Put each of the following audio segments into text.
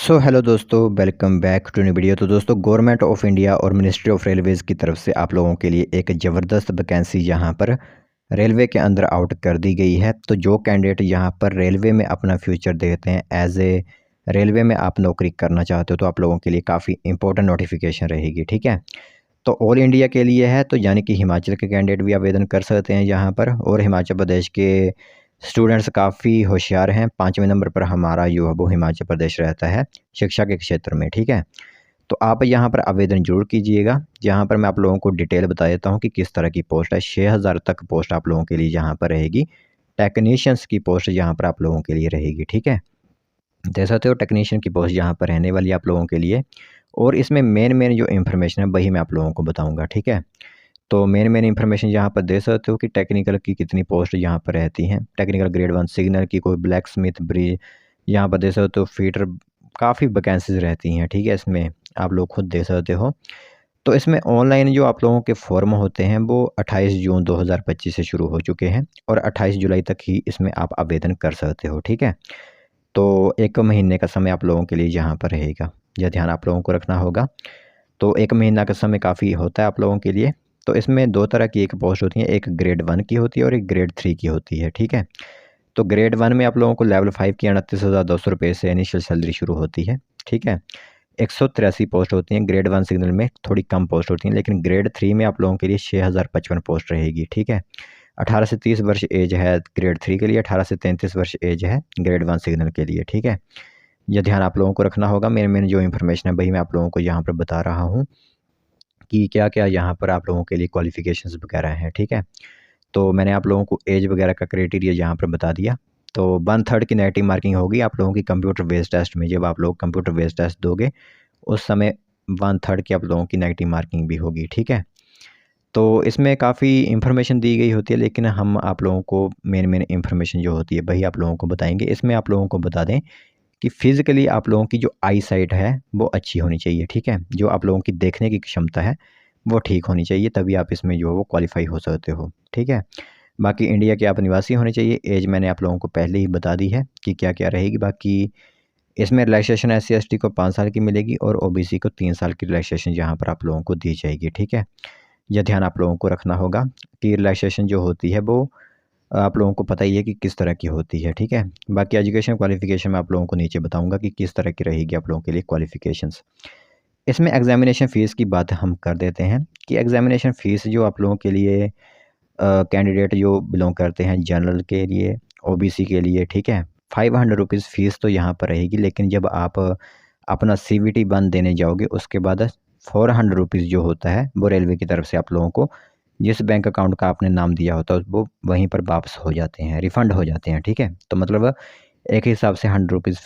सो hello दोस्तों, welcome back to new video. तो दोस्तों, गवर्नमेंट ऑफ इंडिया और मिनिस्ट्री ऑफ रेलवेज़ की तरफ से आप लोगों के लिए एक ज़बरदस्त वैकेंसी यहाँ पर रेलवे के अंदर आउट कर दी गई है। तो जो कैंडिडेट यहाँ पर रेलवे में अपना फ्यूचर देखते हैं, एज ए रेलवे में आप नौकरी करना चाहते हो, तो आप लोगों के लिए काफ़ी इंपॉर्टेंट नोटिफिकेशन रहेगी। ठीक है, तो ऑल इंडिया के लिए है, तो यानी कि हिमाचल के कैंडिडेट भी आवेदन कर सकते हैं यहाँ पर। और हिमाचल प्रदेश के स्टूडेंट्स काफ़ी होशियार हैं। 5वें नंबर पर हमारा जो है वो हिमाचल प्रदेश रहता है शिक्षा के क्षेत्र में। ठीक है, तो आप यहाँ पर आवेदन जरूर कीजिएगा। यहाँ पर मैं आप लोगों को डिटेल बता देता हूँ कि किस तरह की पोस्ट है। 6000 तक पोस्ट आप लोगों के लिए यहाँ पर रहेगी। टेक्नीशियंस की पोस्ट यहाँ पर आप लोगों के लिए रहेगी। ठीक है, देख सकते हो टेक्नीशियन की पोस्ट यहाँ पर रहने वाली है आप लोगों के लिए। और इसमें मेन जो इन्फॉर्मेशन है वही मैं आप लोगों को बताऊँगा। ठीक है, तो मेन इन्फॉर्मेशन यहाँ पर दे सकते हो कि टेक्निकल की कितनी पोस्ट यहाँ पर रहती हैं। टेक्निकल ग्रेड 1 सिग्नल की, कोई ब्लैक स्मिथ, ब्रिज, यहाँ पर दे सकते हो फीटर, काफ़ी वैकेंसीज रहती हैं। ठीक है, इसमें आप लोग खुद दे सकते हो। तो इसमें ऑनलाइन जो आप लोगों के फॉर्म होते हैं वो 28 जून 2025 से शुरू हो चुके हैं और 28 जुलाई तक ही इसमें आप आवेदन कर सकते हो। ठीक है, तो 1 महीने का समय आप लोगों के लिए यहाँ पर रहेगा, यह ध्यान आप लोगों को रखना होगा। तो 1 महीना का समय काफ़ी होता है आप लोगों के लिए। तो इसमें 2 तरह की एक पोस्ट होती है, एक ग्रेड 1 की होती है और एक ग्रेड 3 की होती है। ठीक है, तो ग्रेड 1 में आप लोगों को लेवल 5 की 29,200 रुपये से इनिशियल सैलरी शुरू होती है। ठीक है, 183 पोस्ट होती हैं। ग्रेड 1 सिग्नल में थोड़ी कम पोस्ट होती हैं, लेकिन ग्रेड 3 में आप लोगों के लिए 6055 पोस्ट रहेगी। ठीक है, 18 से 30 वर्ष एज है ग्रेड 3 के लिए, 18 से 33 वर्ष एज है ग्रेड 1 सिग्नल के लिए। ठीक है, यह ध्यान आप लोगों को रखना होगा। मेन जो इन्फॉर्मेशन है वही मैं आप लोगों को यहाँ पर बता रहा हूँ कि क्या-क्या यहाँ पर आप लोगों के लिए क्वालिफ़िकेशंस वगैरह हैं। ठीक है, तो मैंने आप लोगों को एज वगैरह का क्राइटेरिया यहाँ पर बता दिया। तो 1/3 की नेगेटिव मार्किंग होगी आप लोगों की कंप्यूटर बेस्ड टेस्ट में। जब आप लोग कंप्यूटर बेस्ड टेस्ट दोगे उस समय 1/3 की आप लोगों की नेगेटिव मार्किंग भी होगी। ठीक है, तो इसमें काफ़ी इन्फॉर्मेशन दी गई होती है, लेकिन हम आप लोगों को मेन इन्फॉर्मेशन जो होती है वही आप लोगों को बताएँगे। इसमें आप लोगों को बता दें कि फ़िज़िकली आप लोगों की जो आई साइट है वो अच्छी होनी चाहिए। ठीक है, जो आप लोगों की देखने की क्षमता है वो ठीक होनी चाहिए, तभी आप इसमें जो है वो क्वालिफ़ाई हो सकते हो। ठीक है, बाकी इंडिया के आप निवासी होने चाहिए। एज मैंने आप लोगों को पहले ही बता दी है कि क्या-क्या रहेगी। बाकी इसमें रिलैक्सेशन SC/ST को 5 साल की मिलेगी और OBC को 3 साल की रिलैक्सेशन यहाँ पर आप लोगों को दी जाएगी। ठीक है, यह ध्यान आप लोगों को रखना होगा कि रिलैक्सेशन जो होती है वो आप लोगों को पता ही है कि किस तरह की होती है। ठीक है, बाकी एजुकेशन क्वालिफ़िकेशन मैं आप लोगों को नीचे बताऊँगा कि किस तरह की रहेगी आप लोगों के लिए क्वालिफ़िकेशंस। इसमें एग्ज़ामिनेशन फ़ीस की बात हम कर देते हैं कि एग्ज़ामिनेशन फ़ीस जो आप लोगों के लिए कैंडिडेट जो बिलॉन्ग करते हैं जनरल के लिए, OBC के लिए, ठीक है, 500 रुपीज़ फ़ीस तो यहाँ पर रहेगी। लेकिन जब आप अपना CVT 1 देने जाओगे उसके बाद 400 रुपीज़ जो होता है वो रेलवे की तरफ से आप लोगों को जिस बैंक अकाउंट का आपने नाम दिया होता है वो वहीं पर वापस हो जाते हैं, रिफ़ंड हो जाते हैं। ठीक है, तो मतलब एक हिसाब से 100 रुपीज़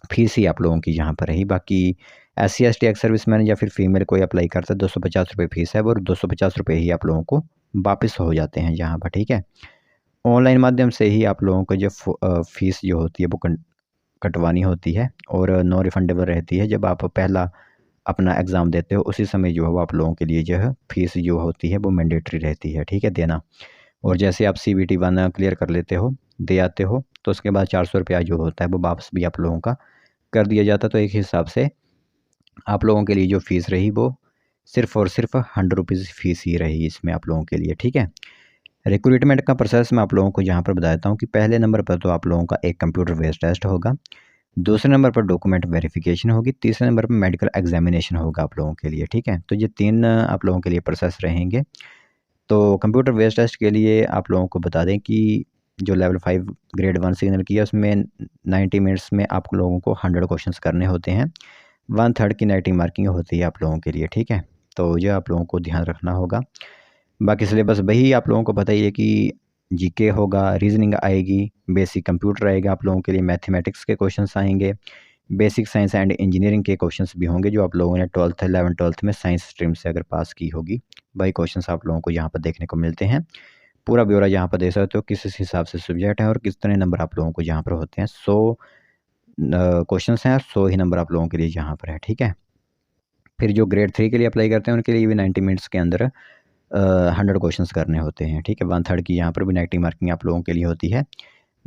फ़ीस ही आप लोगों की यहाँ पर रही। बाकी SC/ST एक्स सर्विसमैन या फिर फीमेल कोई अप्लाई करता है 250 रुपये फ़ीस है, वो 250 रुपये ही आप लोगों को वापस हो जाते हैं यहाँ पर। ठीक है, ऑनलाइन माध्यम से ही आप लोगों को जो फ़ीस जो होती है वो कटवानी होती है और नॉन रिफंडेबल रहती है। जब आप पहला अपना एग्ज़ाम देते हो उसी समय जो है वो आप लोगों के लिए जो है फ़ीस जो होती है वो मैंडेटरी रहती है। ठीक है, देना। और जैसे आप CVT 1 क्लियर कर लेते हो, दे आते हो, तो उसके बाद 400 रुपया जो होता है वो वापस भी आप लोगों का कर दिया जाता है। तो एक हिसाब से आप लोगों के लिए जो फ़ीस रही वो सिर्फ़ और सिर्फ़ 100 रुपीज़ फ़ीस ही रही इसमें आप लोगों के लिए। ठीक है, रिक्रूटमेंट का प्रोसेस मैं आप लोगों को यहाँ पर बता देता हूँ कि पहले नंबर पर तो आप लोगों का एक कंप्यूटर बेस्ड टेस्ट होगा, दूसरे नंबर पर डॉक्यूमेंट वेरिफिकेशन होगी, तीसरे नंबर पर मेडिकल एग्जामिनेशन होगा आप लोगों के लिए। ठीक है, तो ये 3 आप लोगों के लिए प्रोसेस रहेंगे। तो कंप्यूटर बेस्ड टेस्ट के लिए आप लोगों को बता दें कि जो लेवल 5 ग्रेड 1 सिग्नल की है उसमें 90 मिनट्स में आप लोगों को 100 क्वेश्चंस करने होते हैं। 1/3 की नेगेटिव मार्किंग होती है आप लोगों के लिए। ठीक है, तो ये आप लोगों को ध्यान रखना होगा। बाकी सिलेबस वही आप लोगों को पता ही है कि जीके होगा, रीजनिंग आएगी, बेसिक कंप्यूटर आएगा आप लोगों के लिए, मैथमेटिक्स के क्वेश्चंस आएंगे, बेसिक साइंस एंड इंजीनियरिंग के क्वेश्चंस भी होंगे जो आप लोगों ने 12th 11th 12th में साइंस स्ट्रीम से अगर पास की होगी, वही क्वेश्चंस आप लोगों को यहाँ पर देखने को मिलते हैं। पूरा ब्यौरा यहाँ पर दे सकते हो किस हिसाब से सब्जेक्ट है और कितने नंबर आप लोगों को यहाँ पर होते हैं। 100 क्वेश्चंस हैं, 100 ही नंबर आप लोगों के लिए यहाँ पर है। ठीक है, फिर जो ग्रेड 3 के लिए अप्लाई करते हैं उनके लिए भी 90 मिनट्स के अंदर 100 क्वेश्चंस करने होते हैं। ठीक है, 1/3 की यहाँ पर भी नेगेटिव मार्किंग आप लोगों के लिए होती है।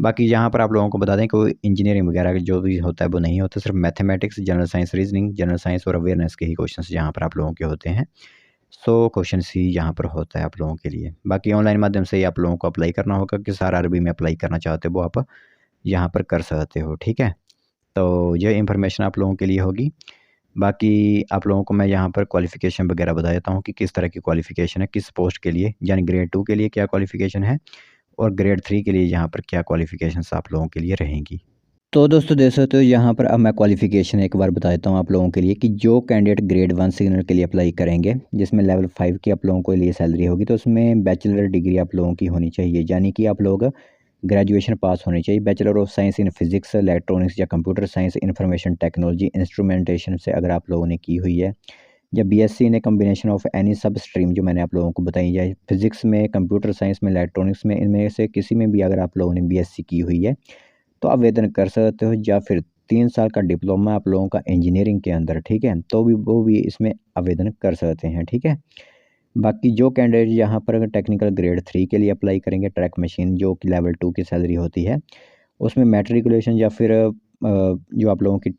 बाकी यहाँ पर आप लोगों को बता दें कि इंजीनियरिंग वगैरह जो भी होता है वो नहीं होता, सिर्फ mathematics, general science, reasoning, general science और अवेयरनेस के ही क्वेश्चन यहाँ पर आप लोगों के होते हैं। सो क्वेश्चन ही यहाँ पर होता है आप लोगों के लिए। बाकी ऑनलाइन माध्यम से ही आप लोगों को अप्लाई करना होगा, किस आरआरबी में अप्लाई करना चाहते हो वो आप यहाँ पर कर सकते हो, ठीक है। तो ये इन्फॉर्मेशन आप लोगों के लिए होगी। बाकी आप लोगों को मैं यहाँ पर क्वालिफ़िकेशन वगैरह बता देता हूँ कि किस तरह की क्वालिफ़िकेशन है, किस पोस्ट के लिए, यानी ग्रेड 2 के लिए क्या क्वालिफ़िकेशन है और ग्रेड 3 के लिए यहाँ पर क्या क्वालिफ़िकेशंस आप लोगों के लिए रहेंगी। तो दोस्तों देख सकते हो यहाँ पर अब मैं क्वालिफ़िकेशन एक बार बता देता हूँ आप लोगों के लिए कि जो कैंडिडेट ग्रेड 1 सिग्नल के लिए अप्लाई करेंगे, जिसमें लेवल 5 की आप लोगों के लिए सैलरी होगी, तो उसमें बैचलर डिग्री आप लोगों की होनी चाहिए, यानी कि आप लोग ग्रेजुएशन पास होनी चाहिए। Bachelor of science in physics, electronics या computer science, information technology, instrumentation से अगर आप लोगों ने की हुई है, या BSc in a combination of any sub stream जो मैंने आप लोगों को बताई है, फिजिक्स में, कंप्यूटर साइंस में, इलेक्ट्रॉनिक्स में, इनमें से किसी में भी अगर आप लोगों ने बीएससी की हुई है तो आवेदन कर सकते हो, या फिर 3 साल का डिप्लोमा आप लोगों का इंजीनियरिंग के अंदर, ठीक है, तो भी वो भी इसमें आवेदन कर सकते हैं, ठीक है। बाकी जो कैंडिडेट यहाँ पर अगर टेक्निकल ग्रेड 3 के लिए अप्लाई करेंगे, ट्रैक मशीन जो कि लेवल 2 की सैलरी होती है, उसमें मैट्रिकुलेशन या फिर जो आप लोगों की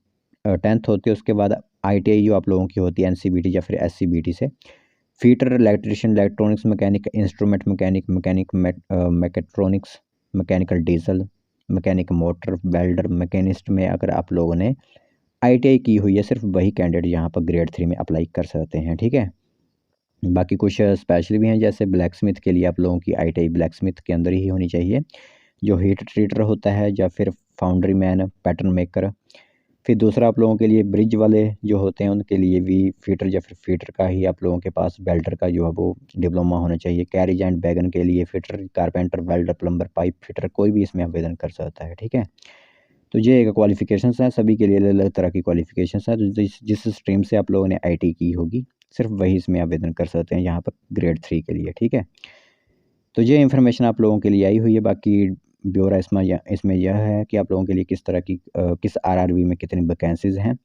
10th होती है, उसके बाद आईटीआई जो आप लोगों की होती है एनसीबीटी या फिर एससीबीटी से, fitter, electrician, electronics mechanic, instrument mechanic, mechatronics, mechanical diesel, mechanic motor, welder, machinist में अगर आप लोगों ने आईटीआई की हुई है, सिर्फ वही कैंडिडेट यहाँ पर ग्रेड 3 में अप्लाई कर सकते हैं, ठीक है। बाकी कुछ स्पेशल भी हैं, जैसे ब्लैक स्मिथ के लिए आप लोगों की आईटीआई ब्लैक स्मिथ के अंदर ही होनी चाहिए, जो हीट ट्रीटर होता है, या फिर फाउंड्री मैन, पैटर्न मेकर। फिर दूसरा आप लोगों के लिए ब्रिज वाले जो होते हैं उनके लिए भी फीटर या फिर फीटर का ही आप लोगों के पास वेल्डर का जो है वो डिप्लोमा होना चाहिए। कैरिज एंड बैगन के लिए fitter, carpenter, welder, plumber, pipe fitter, कोई भी इसमें आवेदन कर सकता है, ठीक है। तो ये एक क्वालिफिकेशंस हैं, सभी के लिए अलग अलग तरह की क्वालिफिकेशंस हैं। तो जिस स्ट्रीम से आप लोगों ने आईटी की होगी, सिर्फ वही इसमें आवेदन कर सकते हैं यहाँ पर ग्रेड 3 के लिए, ठीक है। तो ये इन्फॉर्मेशन आप लोगों के लिए आई हुई है। बाकी ब्यौरा इसमें यह है कि आप लोगों के लिए किस तरह की किस आरआरबी में कितनी वैकेंसीज़ हैं,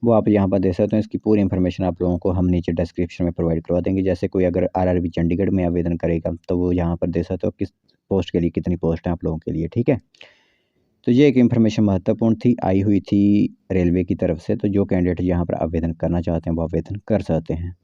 वो आप यहाँ पर देख सकते हैं। इसकी पूरी इन्फॉर्मेशन आप लोगों को हम नीचे डिस्क्रिप्शन में प्रोवाइड करवा देंगे। जैसे कोई अगर आरआरबी चंडीगढ़ में आवेदन करेगा तो वो यहाँ पर देख सकते हो किस पोस्ट के लिए कितनी पोस्ट है आप लोगों के लिए, ठीक है। तो ये एक इन्फॉर्मेशन महत्वपूर्ण थी, आई हुई थी रेलवे की तरफ से। तो जो कैंडिडेट यहाँ पर आवेदन करना चाहते हैं वो आवेदन कर सकते हैं।